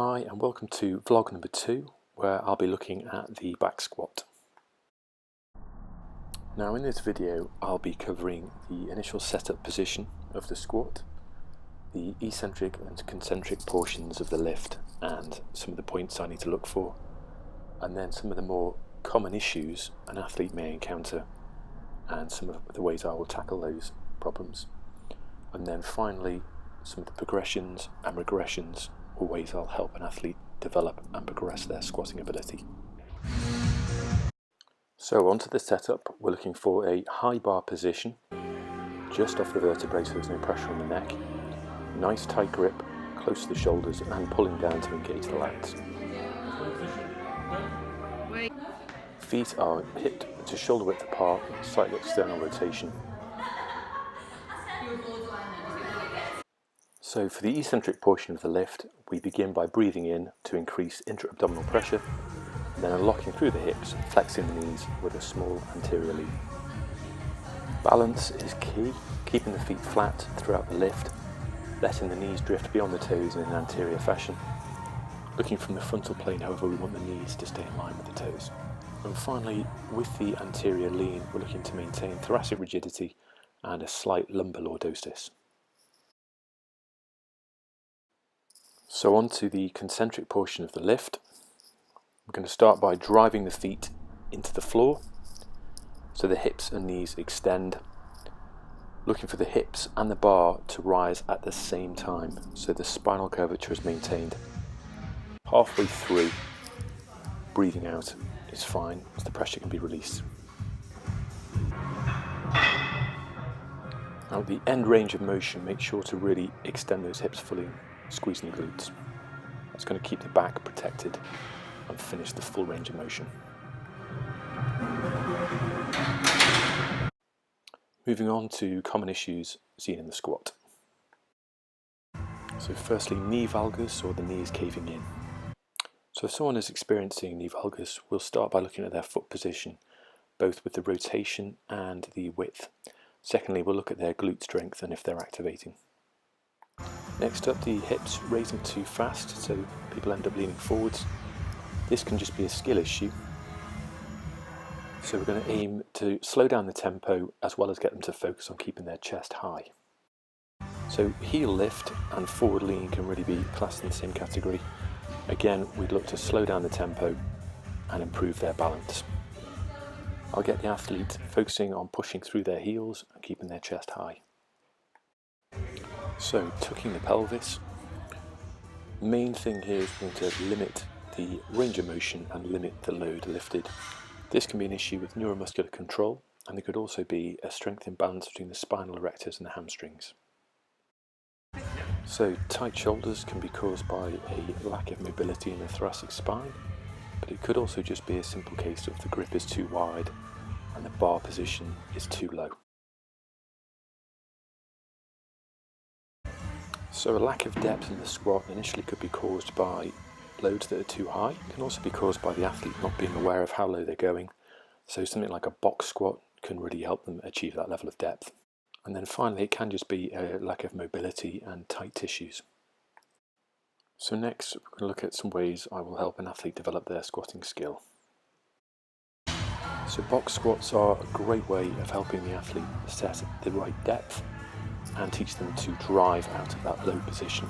Hi and welcome to vlog number 2, where I'll be looking at the back squat. Now in this video I'll be covering the initial setup position of the squat, the eccentric and concentric portions of the lift and some of the points I need to look for, and then some of the more common issues an athlete may encounter and some of the ways I will tackle those problems. And then finally some of the progressions and regressions or ways I'll help an athlete develop and progress their squatting ability. So onto the setup, we're looking for a high bar position, just off the vertebrae so there's no pressure on the neck, nice tight grip, close to the shoulders and pulling down to engage the lats. Feet are hip to shoulder width apart, slightly external rotation. So for the eccentric portion of the lift, we begin by breathing in to increase intra-abdominal pressure, then unlocking through the hips, flexing the knees with a small anterior lean. Balance is key, keeping the feet flat throughout the lift, letting the knees drift beyond the toes in an anterior fashion. Looking from the frontal plane, however, we want the knees to stay in line with the toes. And finally, with the anterior lean, we're looking to maintain thoracic rigidity and a slight lumbar lordosis. So on to the concentric portion of the lift. We're going to start by driving the feet into the floor, so the hips and knees extend, looking for the hips and the bar to rise at the same time, so the spinal curvature is maintained. Halfway through, breathing out is fine, so the pressure can be released. Now at the end range of motion, make sure to really extend those hips fully, squeezing the glutes. That's going to keep the back protected and finish the full range of motion. Moving on to common issues seen in the squat. So firstly, knee valgus, or the knees caving in. So if someone is experiencing knee valgus, we'll start by looking at their foot position, both with the rotation and the width. Secondly, we'll look at their glute strength and if they're activating. Next up, the hips raising too fast, so people end up leaning forwards. This can just be a skill issue. So we're going to aim to slow down the tempo as well as get them to focus on keeping their chest high. So heel lift and forward lean can really be classed in the same category. Again, we'd look to slow down the tempo and improve their balance. I'll get the athlete focusing on pushing through their heels and keeping their chest high. So tucking the pelvis. Main thing here is going to limit the range of motion and limit the load lifted. This can be an issue with neuromuscular control, and there could also be a strength imbalance between the spinal erectors and the hamstrings. So tight shoulders can be caused by a lack of mobility in the thoracic spine, but it could also just be a simple case of the grip is too wide and the bar position is too low. So a lack of depth in the squat initially could be caused by loads that are too high. It can also be caused by the athlete not being aware of how low they're going. So something like a box squat can really help them achieve that level of depth. And then finally, it can just be a lack of mobility and tight tissues. So next, we're going to look at some ways I will help an athlete develop their squatting skill. So box squats are a great way of helping the athlete set the right depth and teach them to drive out of that low position.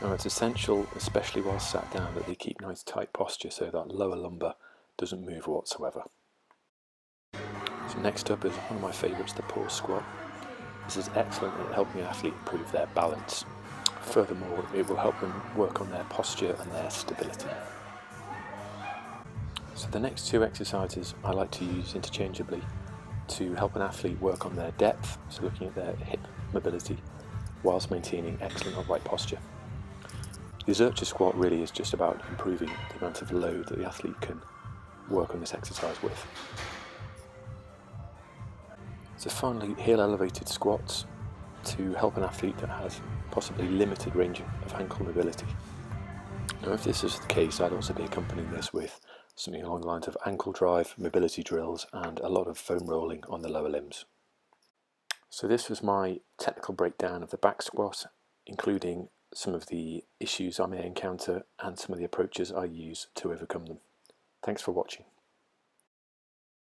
Now it's essential, especially while sat down, that they keep nice tight posture so that lower lumbar doesn't move whatsoever. So next up is one of my favourites, the pause squat. This is excellent at helping the athlete improve their balance. Furthermore, it will help them work on their posture and their stability. So the next two exercises I like to use interchangeably to help an athlete work on their depth, so looking at their hip mobility, whilst maintaining excellent upright posture. The Zercher squat really is just about improving the amount of load that the athlete can work on this exercise with. So finally, heel elevated squats to help an athlete that has possibly limited range of ankle mobility. Now if this is the case, I'd also be accompanying this with something along the lines of ankle drive, mobility drills and a lot of foam rolling on the lower limbs. So this was my technical breakdown of the back squat, including some of the issues I may encounter and some of the approaches I use to overcome them. Thanks for watching.